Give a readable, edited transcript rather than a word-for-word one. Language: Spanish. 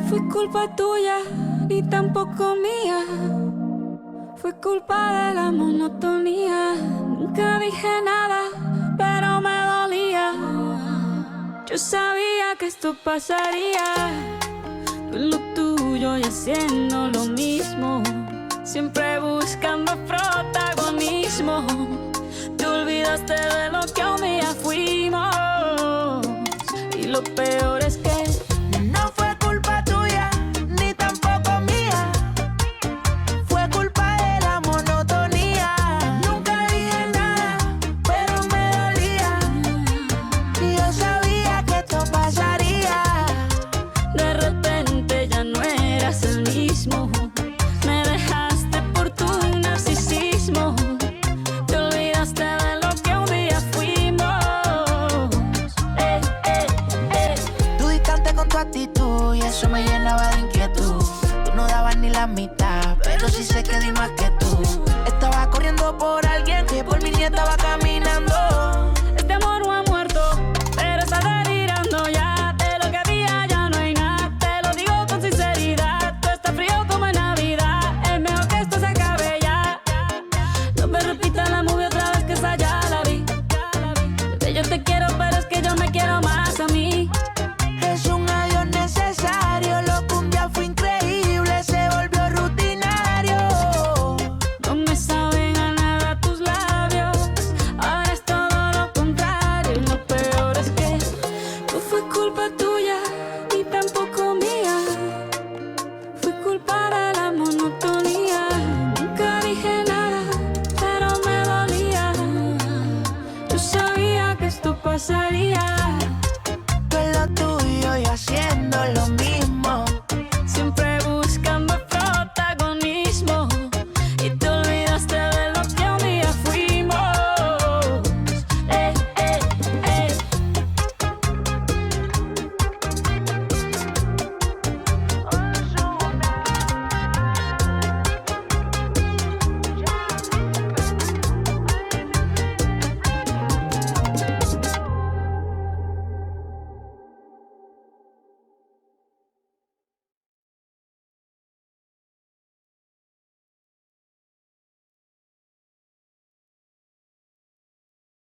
Fue culpa tuya, ni tampoco mía. Fue culpa de la monotonía. Nunca dije nada, pero me dolía. Yo sabía que esto pasaría. Tú en lo tuyo y haciendo lo mismo, siempre buscando protagonismo. Te olvidaste de lo que un día fuimos. Y lo peor es que no fue culpa tuya, ni tampoco mía. Fue culpa de la monotonía. Nunca dije nada, pero me dolía. Y yo sabía que esto pasaría. de repente ya no eras el mismo. Me dejaste por tu narcisismo. Te olvidaste de lo que un día fuimos. Tú distante con tu actitud y eso me llenaba de inquietud. Tú no dabas ni la mitad, pero sí sé que di más que tú. Estaba corriendo por alguien que por mí ni estaba caminando. Este amor no ha muerto, pero está delirando ya. De lo que había ya no hay nada. Te lo digo con sinceridad. Tú estás frío como en Navidad. Es mejor que esto se acabe ya. No me repita la movie otra vez, que esa ya la vi. Bebé, yo te quiero, pero es que yo me quiero más a mí. Es un adiós necesario, lo que un día fue increíble se volvió rutinario. No me saben a nada tus labios. Ahora es todo lo contrario. Y lo peor es que no fue culpa tuya,